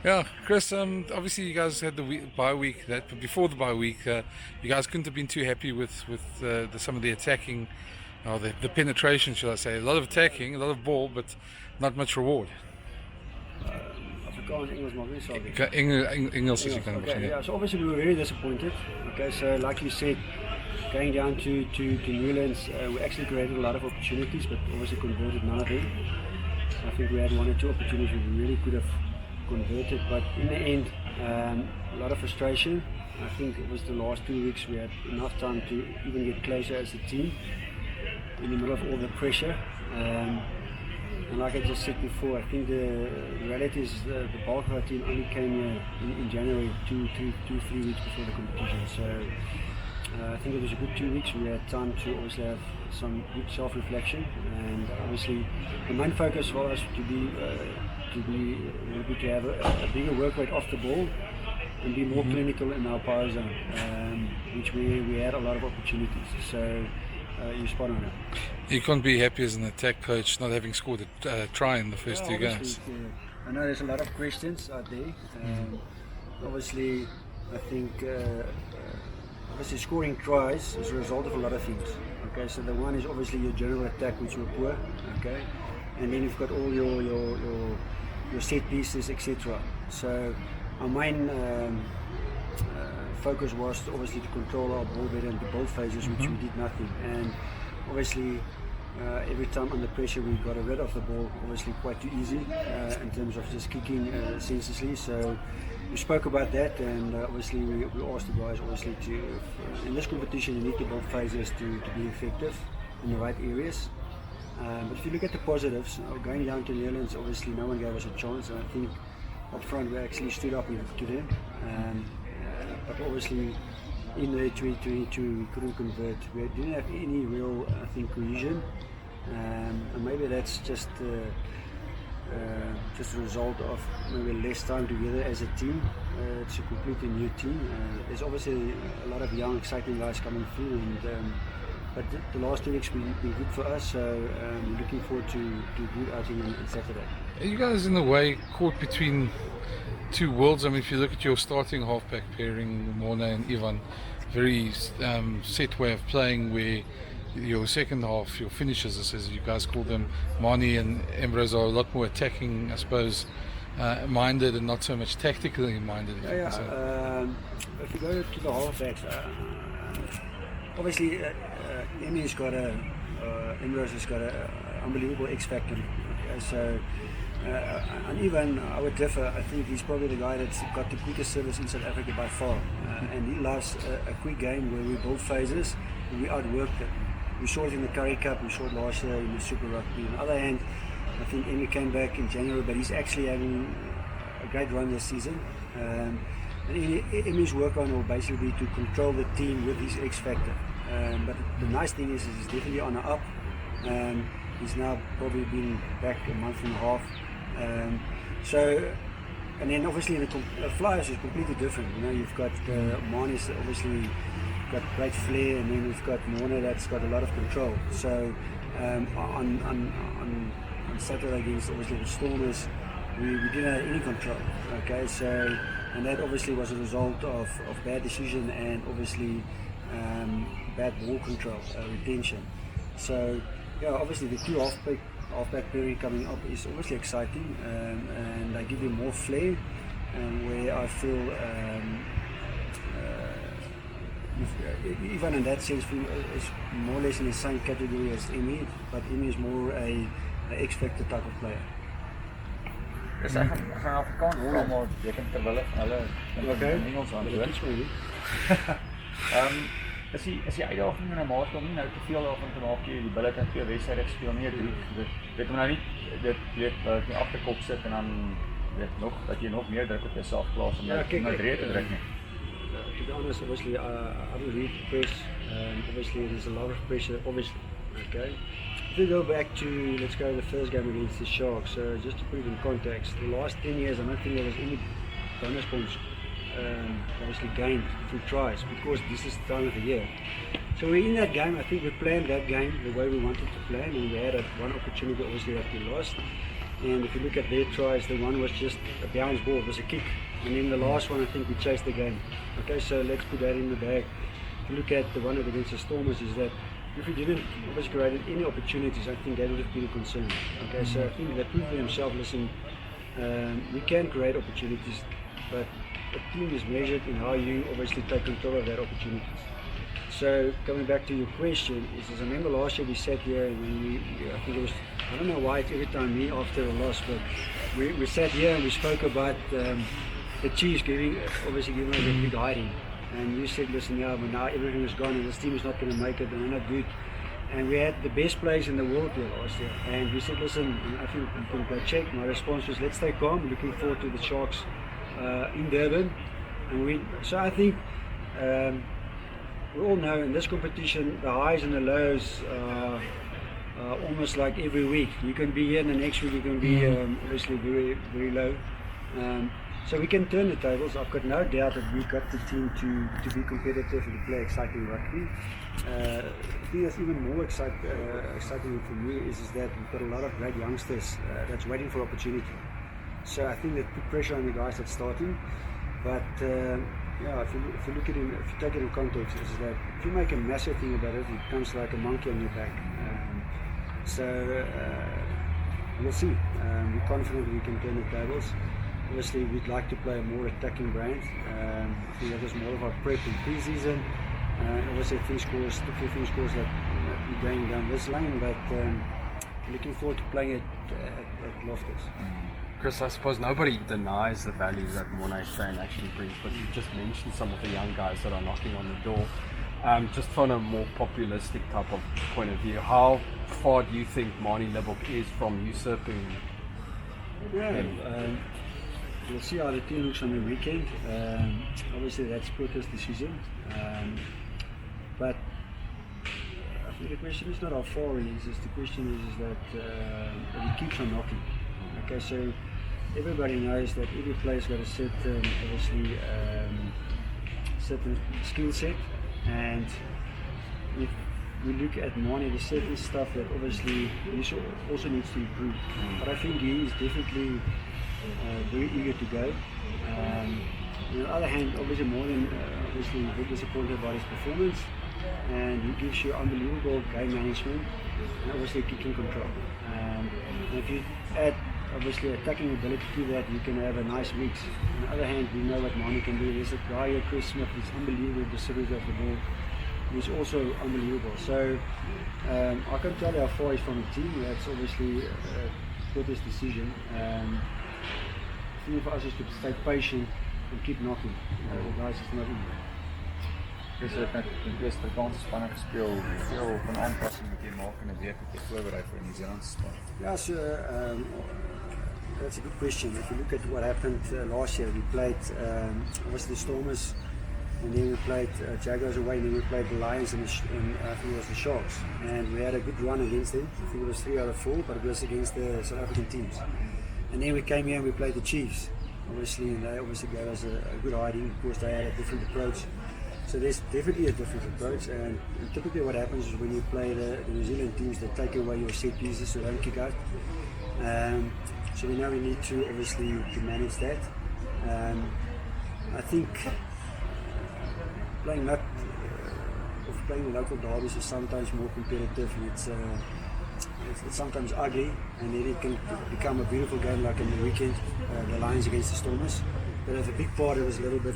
Yeah, Chris. Obviously, you guys had the bye week. But before the bye week, you guys couldn't have been too happy with some of the attacking, or the penetration, shall I say? A lot of attacking, a lot of ball, but not much reward. Afrikaans, Engels, maar wie sorry. Engels as you can. Okay, yeah. So obviously we were very disappointed. Okay, so like you said, going down to Newlands, we actually created a lot of opportunities, but obviously converted none of them. I think we had one or two opportunities we really could have converted, but in the end, a lot of frustration. I think it was the last 2 weeks we had enough time to even get closer as a team in the middle of all the pressure. And like I just said before, I think the reality is the bulk of our team only came here in January, 3 weeks before the competition. So I think it was a good 2 weeks. We had time to obviously have some good self-reflection, and obviously the main focus for us would be to have a bigger work rate off the ball and be more clinical in our power zone, which we had a lot of opportunities. So you're spot on it. You can't be happy as an attack coach not having scored a try in the first two games. I know there's a lot of questions out there. Obviously, I think obviously scoring tries is a result of a lot of things. Okay, so the one is obviously your general attack, which were poor. Okay, and then you've got all your set pieces, etc. So our main focus was obviously to control our ball better in the ball phases, which we did nothing. And obviously, every time under pressure, we got rid of the ball. Obviously, quite too easy in terms of just kicking senselessly. So we spoke about that, and obviously we asked the guys obviously to in this competition you need the ball phases to be effective in the right areas. But if you look at the positives, going down to the Netherlands, obviously no one gave us a chance, and I think up front we actually stood up to them. But obviously in the 2022 we couldn't convert. We didn't have any real, I think, cohesion, and maybe that's just a result of maybe less time together as a team. It's a completely new team. There's obviously a lot of young, exciting guys coming through, and but the last 2 weeks been good for us, so we're looking forward to good outing on Saturday. Are you guys in a way caught between two worlds? I mean, if you look at your starting halfback pairing, Morne and Ivan, very set way of playing, where your second half, your finishers, as you guys call them, Manie and Ambrose, are a lot more attacking, I suppose, minded and not so much tactically minded. If you go to the halfbacks, obviously Emmy's got Ambrose has got an unbelievable X factor. Okay, so and even I would differ. I think he's probably the guy that's got the quickest service in South Africa by far, and he loves a quick game where we build phases and we outworked it. We saw it in the Currie Cup, we saw it last year in the Super Rugby. On the other hand, I think Emmy came back in January, but he's actually having a great run this season. And Emmy's work on will basically be to control the team with his X factor. But the nice thing is he's definitely on the up. He's now probably been back a month and a half. And then obviously the Flyers is completely different. You know, you've got Manie's obviously got great flair, and then we've got Morne that's got a lot of control. So on Saturday against obviously the Stormers, we didn't have any control. Okay, so and that obviously was a result of bad decision and obviously bad ball control, retention. So yeah, obviously the two halfback pairing coming up is obviously exciting, and they give you more flair, and where I feel even in that sense is more or less in the same category as Emmy, but Emmy is more a X-factor type of player. Dus ek gaan Afrikaans vra, maar jy kan terwille van hulle in Engels antwoord. Is die uitdaging in 'n mate om nie nou te veel daarvan te maak jy die billik en 2 wedstryde gespeel nie, dit om nou nie dit weet nie agterkop sit en dan weet nog dat jy nog meer druk op jouself plaas om nou drie te druk nie. To be honest, obviously I don't read the press. Obviously there's a lot of pressure, obviously. Okay. If we go back to, let's go to the first game against the Sharks, so just to put it in context, the last 10 years I don't think there was any bonus points obviously gained through tries, because this is the time of the year. So we're in that game. I think we planned that game the way we wanted to plan, and we had one opportunity obviously that we lost. And if you look at their tries, the one was just a bounce ball, it was a kick. And then the last one, I think we chased the game. Okay, so let's put that in the bag. If you look at the one against the Stormers, is that if we didn't obviously create any opportunities, I think that would have been a concern. Okay, so I think they proved to themselves, listen, we can create opportunities, but a team is measured in how you obviously take control of that opportunities. So coming back to your question, is I remember last year we sat here and I think it was, I don't know why it's every time me after a loss, but we sat here and we spoke about the Chiefs obviously giving us a big hiding. And you said, listen, yeah, but now everything is gone and this team is not going to make it and they're not good. And we had the best players in the world here last year. And we said, listen, I think we can play check. My response was, let's stay calm. Looking forward to the Sharks in Durban. And so I think we all know in this competition, the highs and the lows are almost like every week. You can be here and the next week you can be obviously very, very low. So we can turn the tables. I've got no doubt that we've got the team to be competitive and to play exciting rugby. I think that's even more exciting for me is that we've got a lot of great youngsters that's waiting for opportunity. So I think that put pressure on the guys that's starting. But yeah, if you look at it, if you take it in context, is that if you make a massive thing about it, it becomes like a monkey on your back. So we'll see. We're confident we can turn the tables. Obviously, we'd like to play a more attacking brand. I think that was more of our prep in pre-season. Obviously, a few things that we're going down this lane, but looking forward to playing at Loftus. Chris, I suppose nobody denies the value that Morne Steyn actually brings, but you just mentioned some of the young guys that are knocking on the door. Just from a more populistic type of point of view, how far do you think Manie Libbok is from usurping him? We'll see how the team looks on the weekend. Obviously, that's Porter's decision. But I think the question is not how far he is. The question is that he keeps on knocking. Okay, so everybody knows that every player's got a certain, obviously, certain skill set, and if we look at Manie, there's certain stuff that obviously he also needs to improve. But I think he is definitely very eager to go. On the other hand, obviously Morne obviously very disappointed about his performance, and he gives you unbelievable game management and obviously kicking control. And if you add obviously attacking ability to that, you can have a nice mix. On the other hand, we know what Manie can do. There's a guy here, Chris Smith, who's unbelievable distributor of the ball. He's also unbelievable. So I can't tell you how far he's from the team. That's obviously Porter's decision. The thing for us is to stay patient and keep knocking. The guys is not in there. Dus het net in die eerste kans spanning gespeel, veel van aanpassing moet jy maak in 'n week om te voorberei vir die Nieu-Zeelandse span. Yeah, so that's a good question. If you look at what happened last year, we played obviously the Stormers, and then we played Jaguars away, and then we played the Lions and I think it was the Sharks. And we had a good run against them. I think it was 3 out of 4, but it was against the South African teams. And then we came here and we played the Chiefs, obviously, and they obviously gave us a good hiding because they had a different approach. So there's definitely a different approach, and typically what happens is when you play the New Zealand teams, they take away your set pieces so they don't kick out. So we know we need to obviously to manage that. I think playing local derbies is sometimes more competitive, and it's sometimes ugly, and then it can become a beautiful game like in the weekend, the Lions against the Stormers. But as a big part, it was a little bit,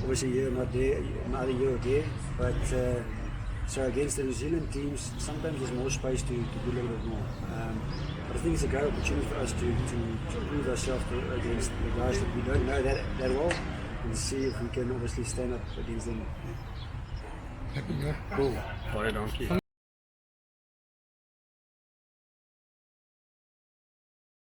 obviously here, not there, another year or there. But so against the New Zealand teams, sometimes there's more space to do a little bit more. But I think it's a great opportunity for us to prove ourselves against the guys that we don't know that well, and see if we can obviously stand up against them. Cool. Baie dankie.